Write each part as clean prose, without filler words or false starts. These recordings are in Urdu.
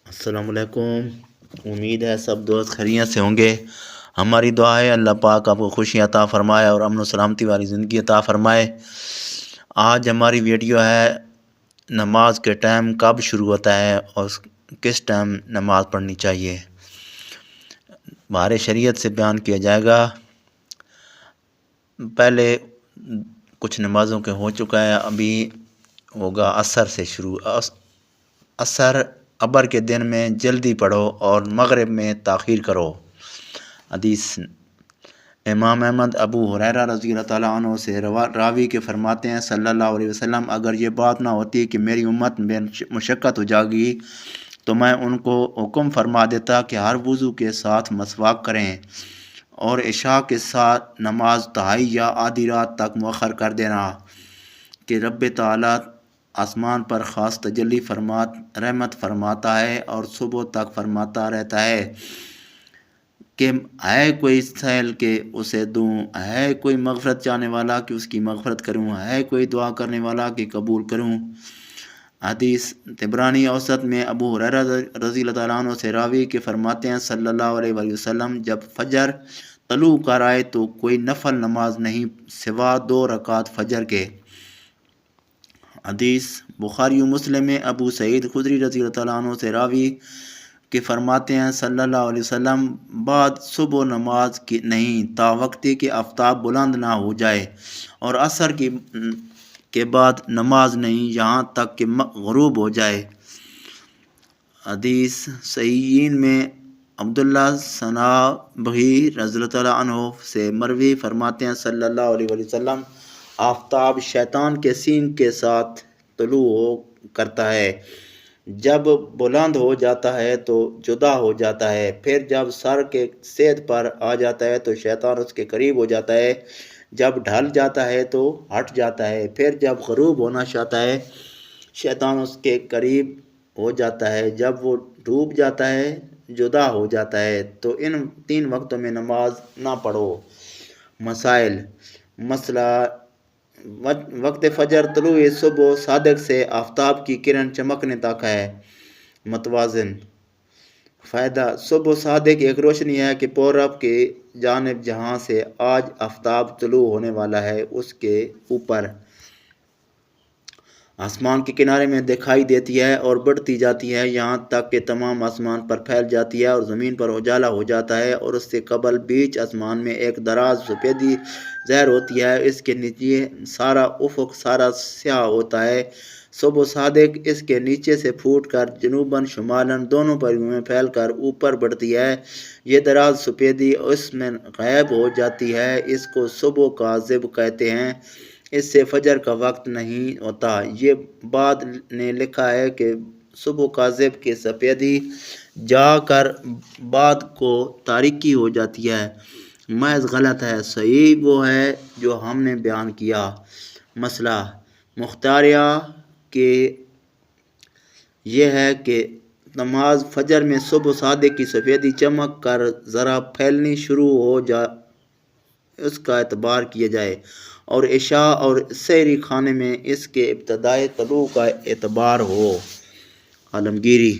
السلام علیکم۔ امید ہے سب دوست خیریت سے ہوں گے۔ ہماری دعا ہے اللہ پاک آپ کو خوشی عطا فرمائے اور امن و سلامتی والی زندگی عطا فرمائے۔ آج ہماری ویڈیو ہے نماز کے ٹائم کب شروع ہوتا ہے اور کس ٹائم نماز پڑھنی چاہیے، ہمارے شریعت سے بیان کیا جائے گا۔ پہلے کچھ نمازوں کے ہو چکا ہے، ابھی ہوگا عصر سے شروع۔ عصر ابر کے دن میں جلدی پڑھو اور مغرب میں تاخیر کرو۔ حدیث امام احمد ابو ہریرہ رضی اللہ تعالیٰ عنہ سے راوی کے فرماتے ہیں صلی اللہ علیہ وسلم، اگر یہ بات نہ ہوتی کہ میری امت میں مشقت ہو جائے گی تو میں ان کو حکم فرما دیتا کہ ہر وضو کے ساتھ مسواک کریں اور عشاء کے ساتھ نماز تہائی یا آدھی رات تک مؤخر کر دینا، کہ رب تعالیٰ آسمان پر خاص تجلی رحمت فرماتا ہے اور صبح تک فرماتا رہتا ہے کہ ہے کوئی سائل کہ اسے دوں، ہے کوئی مغفرت چاہنے والا کہ اس کی مغفرت کروں، ہے کوئی دعا کرنے والا کہ قبول کروں۔ حدیث طبرانی اوسط میں ابو ہریرہ رضی اللہ تعالیٰ عنہ سے راوی کے فرماتے ہیں صلی اللہ علیہ وسلم، جب فجر طلوع کر آئے تو کوئی نفل نماز نہیں سوا 2 رکعت فجر کے۔ حدیث بخاری و مسلم میں ابو سعید خدری رضی اللہ تعالیٰ عنہ سے راوی کہ فرماتے ہیں صلی اللہ علیہ وسلم، بعد صبح نماز کی نہیں تا وقتی کہ آفتاب بلند نہ ہو جائے، اور عصر کے بعد نماز نہیں یہاں تک کہ غروب ہو جائے۔ حدیث صحیحین میں عبداللہ صنابحی رضی اللہ تعالیٰ عنہ سے مروی فرماتے ہیں صلی اللہ علیہ وسلم، آفتاب شیطان کے سینگ کے ساتھ طلوع کرتا ہے، جب بلند ہو جاتا ہے تو جدا ہو جاتا ہے، پھر جب سر کے سید پر آ جاتا ہے تو شیطان اس کے قریب ہو جاتا ہے، جب ڈھل جاتا ہے تو ہٹ جاتا ہے، پھر جب غروب ہونا چاہتا ہے شیطان اس کے قریب ہو جاتا ہے، جب وہ ڈوب جاتا ہے جدا ہو جاتا ہے۔ تو ان 3 وقتوں میں نماز نہ پڑھو۔ مسائل: مسئلہ وقت فجر طلوع صبح صادق سے آفتاب کی کرن چمکنے تک ہے، متوازن۔ فائدہ: صبح صادق ایک روشنی ہے کہ پورب کی جانب جہاں سے آج آفتاب طلوع ہونے والا ہے اس کے اوپر آسمان کے کنارے میں دکھائی دیتی ہے اور بڑھتی جاتی ہے یہاں تک کہ تمام آسمان پر پھیل جاتی ہے اور زمین پر اجالا ہو جاتا ہے، اور اس سے قبل بیچ آسمان میں ایک دراز سفیدی ظاہر ہوتی ہے، اس کے نیچے سارا افق سارا سیاہ ہوتا ہے۔ صبح صادق اس کے نیچے سے پھوٹ کر جنوباً شمالاً دونوں پہلوؤں میں پھیل کر اوپر بڑھتی ہے، یہ دراز سفیدی اس میں غائب ہو جاتی ہے، اس کو صبح کاذب کہتے ہیں، اس سے فجر کا وقت نہیں ہوتا۔ یہ بعد نے لکھا ہے کہ صبح کاذب کی سفیدی جا کر بعد کو تاریکی ہو جاتی ہے، محض غلط ہے، صحیح وہ ہے جو ہم نے بیان کیا۔ مسئلہ مختاریہ کہ یہ ہے کہ نماز فجر میں صبح صادق کی سفیدی چمک کر ذرا پھیلنی شروع ہو اس کا اعتبار کیا جائے، اور عشاء اور سحری کھانے میں اس کے ابتدائی طلوع کا اعتبار ہو۔ عالمگیری: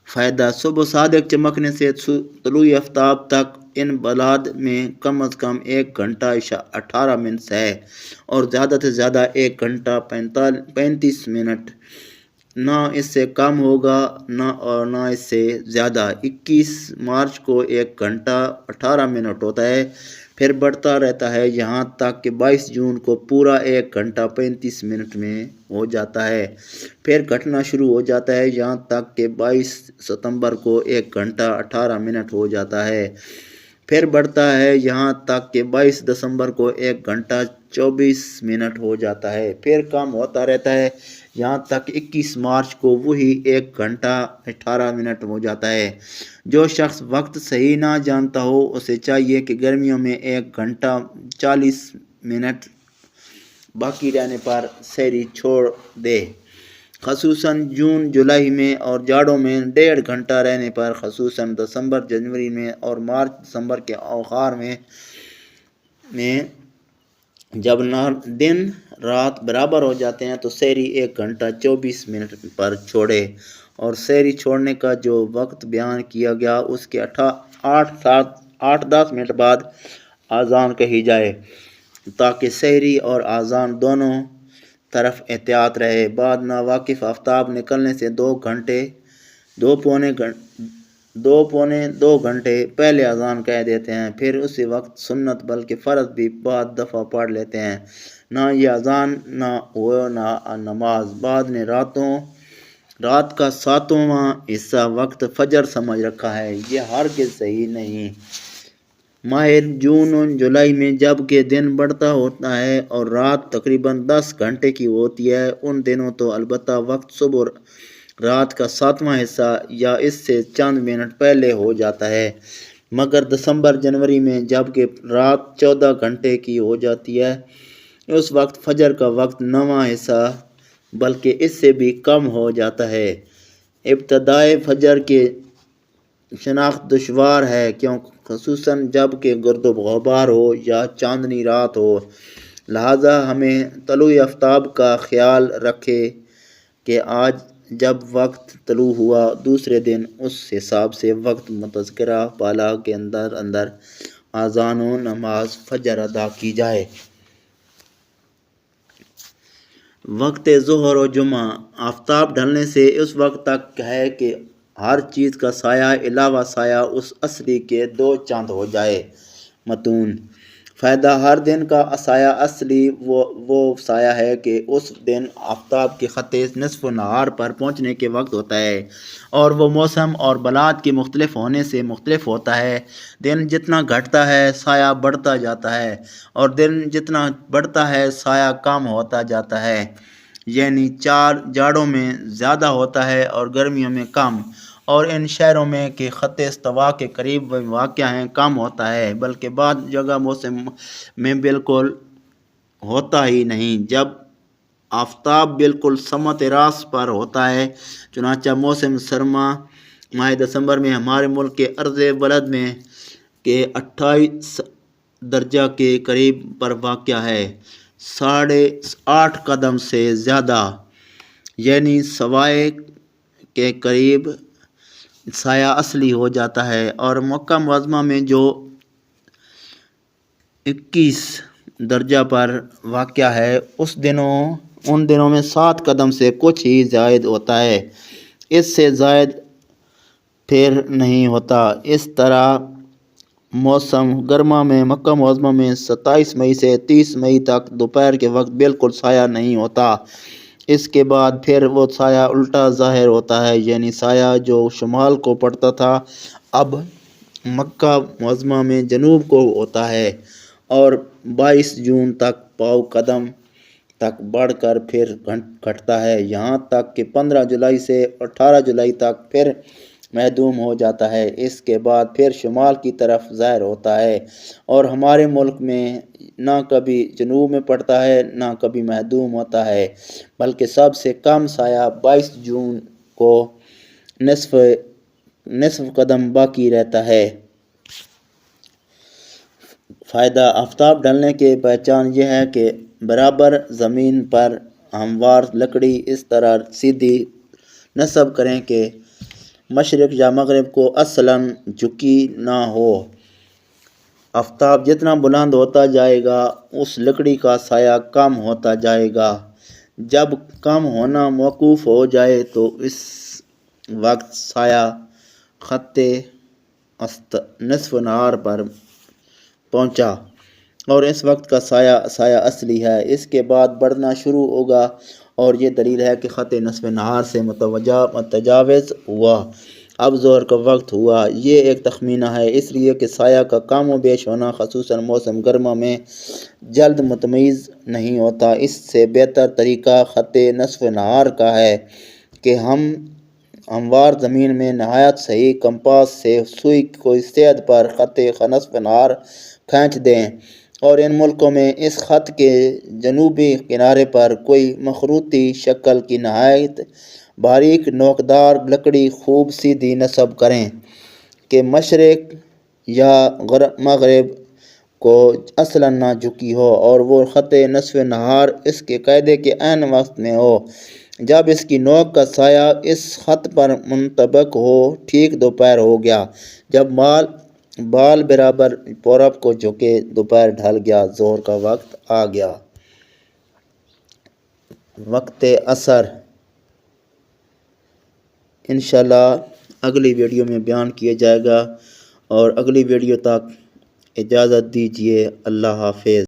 فائدہ: صبح صادق چمکنے سے طلوع آفتاب تک ان بلاد میں کم از کم 1 گھنٹہ 18 منٹ ہے، اور زیادہ سے زیادہ 1 گھنٹہ 35 منٹ، نہ اس سے کم ہوگا نہ اس سے زیادہ۔ 21 مارچ کو 1 گھنٹہ 18 منٹ ہوتا ہے، پھر بڑھتا رہتا ہے یہاں تک کہ 22 جون کو پورا 1 گھنٹہ 35 منٹ میں ہو جاتا ہے، پھر گھٹنا شروع ہو جاتا ہے یہاں تک کہ 22 ستمبر کو 1 گھنٹہ 18 منٹ ہو جاتا ہے، پھر بڑھتا ہے یہاں تک کہ 22 دسمبر کو 1 گھنٹہ 24 منٹ ہو جاتا ہے، پھر کم ہوتا رہتا ہے یہاں تک 21 مارچ کو وہی 1 گھنٹہ 18 منٹ ہو جاتا ہے۔ جو شخص وقت صحیح نہ جانتا ہو اسے چاہیے کہ گرمیوں میں 1 گھنٹہ 40 منٹ باقی رہنے پر سحری چھوڑ دے، خصوصاً جون جولائی میں، اور جاڑوں میں 1.5 گھنٹہ رہنے پر خصوصاً دسمبر جنوری میں اور مارچ دسمبر کے آخر میں جب دن رات برابر ہو جاتے ہیں تو سحری 1 گھنٹہ 24 منٹ پر چھوڑے، اور سحری چھوڑنے کا جو وقت بیان کیا گیا اس کے 8-10 منٹ بعد اذان کہی جائے تاکہ سحری اور اذان دونوں طرف احتیاط رہے۔ بعد ناواقف آفتاب نکلنے سے 2 گھنٹے پہلے اذان کہہ دیتے ہیں، پھر اسی وقت سنت بلکہ فرض بھی بعد دفعہ پڑھ لیتے ہیں۔ نہ یہ اذان نہ ہو نہ نماز۔ بعد نے رات کا 7واں حصہ وقت فجر سمجھ رکھا ہے، یہ ہرگز صحیح نہیں۔ ماہ جون اور جولائی میں جب کہ دن بڑھتا ہوتا ہے اور رات تقریباً 10 گھنٹے کی ہوتی ہے، ان دنوں تو البتہ وقت صبح رات کا 7واں حصہ یا اس سے چند منٹ پہلے ہو جاتا ہے، مگر دسمبر جنوری میں جب کہ رات 14 گھنٹے کی ہو جاتی ہے، اس وقت فجر کا وقت 9واں حصہ بلکہ اس سے بھی کم ہو جاتا ہے۔ ابتدائے فجر کی شناخت دشوار ہے، خصوصاً جب کہ گرد و غبار ہو یا چاندنی رات ہو، لہذا ہمیں طلوع آفتاب کا خیال رکھے کہ آج جب وقت طلوع ہوا دوسرے دن اس حساب سے وقت متذکرہ بالا کے اندر اذان و نماز فجر ادا کی جائے۔ وقت ظہر و جمعہ آفتاب ڈھلنے سے اس وقت تک ہے کہ ہر چیز کا سایہ علاوہ سایہ اس اصلی کے 2 چاند ہو جائے۔ متون فائدہ ہر دن کا سایہ اصلی وہ سایہ ہے کہ اس دن آفتاب کے خط نصف نہار پر پہنچنے کے وقت ہوتا ہے، اور وہ موسم اور بلاد کے مختلف ہونے سے مختلف ہوتا ہے۔ دن جتنا گھٹتا ہے سایہ بڑھتا جاتا ہے، اور دن جتنا بڑھتا ہے سایہ کم ہوتا جاتا ہے، یعنی جاڑوں میں زیادہ ہوتا ہے اور گرمیوں میں کم، اور ان شہروں میں کہ خط استوا کے قریب واقع ہیں کم ہوتا ہے، بلکہ بعض جگہ موسم میں بالکل ہوتا ہی نہیں جب آفتاب بالکل سمت راست پر ہوتا ہے۔ چنانچہ موسم سرما ماہ دسمبر میں ہمارے ملک کے عرض بلد میں کہ 28 درجہ کے قریب پر واقع ہے، 8.5 قدم سے زیادہ، یعنی سوائے کے قریب سایہ اصلی ہو جاتا ہے، اور مکہ معظمہ میں جو 21 درجہ پر واقع ہے ان دنوں میں 7 قدم سے کچھ ہی زائد ہوتا ہے، اس سے زائد پھر نہیں ہوتا۔ اس طرح موسم گرما میں مکہ معظمہ میں 27 مئی سے 30 مئی تک دوپہر کے وقت بالکل سایہ نہیں ہوتا، اس کے بعد پھر وہ سایہ الٹا ظاہر ہوتا ہے، یعنی سایہ جو شمال کو پڑتا تھا اب مکہ معظمہ میں جنوب کو ہوتا ہے، اور 22 جون تک پاؤ قدم تک بڑھ کر پھر گھٹتا ہے، یہاں تک کہ 15 جولائی سے 18 جولائی تک پھر معدوم ہو جاتا ہے، اس کے بعد پھر شمال کی طرف ظاہر ہوتا ہے، اور ہمارے ملک میں نہ کبھی جنوب میں پڑتا ہے نہ کبھی معدوم ہوتا ہے، بلکہ سب سے کم سایہ 22 جون کو نصف قدم باقی رہتا ہے۔ فائدہ آفتاب ڈھلنے کی پہچان یہ ہے کہ برابر زمین پر ہموار لکڑی اس طرح سیدھی نصب کریں کہ مشرق یا مغرب کو اصلاً جھکی نہ ہو۔ آفتاب جتنا بلند ہوتا جائے گا اس لکڑی کا سایہ کم ہوتا جائے گا، جب کم ہونا موقوف ہو جائے تو اس وقت سایہ خط نصف نہار پر پہنچا، اور اس وقت کا سایہ اصلی ہے، اس کے بعد بڑھنا شروع ہوگا، اور یہ دلیل ہے کہ خط نصف نہار سے متجاوز ہوا، اب ظہر کا وقت ہوا۔ یہ ایک تخمینہ ہے، اس لیے کہ سایہ کا کم و بیش ہونا خصوصاً موسم گرما میں جلد متمیز نہیں ہوتا۔ اس سے بہتر طریقہ خط نصف نہار کا ہے کہ ہم ہموار زمین میں نہایت صحیح کمپاس سے سوئی کوئی سیدھ پر خط نصف نہار کھینچ دیں، اور ان ملکوں میں اس خط کے جنوبی کنارے پر کوئی مخروطی شکل کی نہایت باریک نوکدار لکڑی خوب سیدھی نصب کریں کہ مشرق یا مغرب کو اصلاً نہ جھکی ہو اور وہ خط نصف نہار اس کے قاعدے کے عین وقت میں ہو جب اس کی نوک کا سایہ اس خط پر منطبق ہو۔ ٹھیک دوپہر ہو گیا جب بال برابر پورب کو جھکے، دوپہر ڈھل گیا، ظہر کا وقت آ گیا۔ وقت عصر انشاءاللہ اگلی ویڈیو میں بیان کیا جائے گا، اور اگلی ویڈیو تک اجازت دیجیے۔ اللہ حافظ۔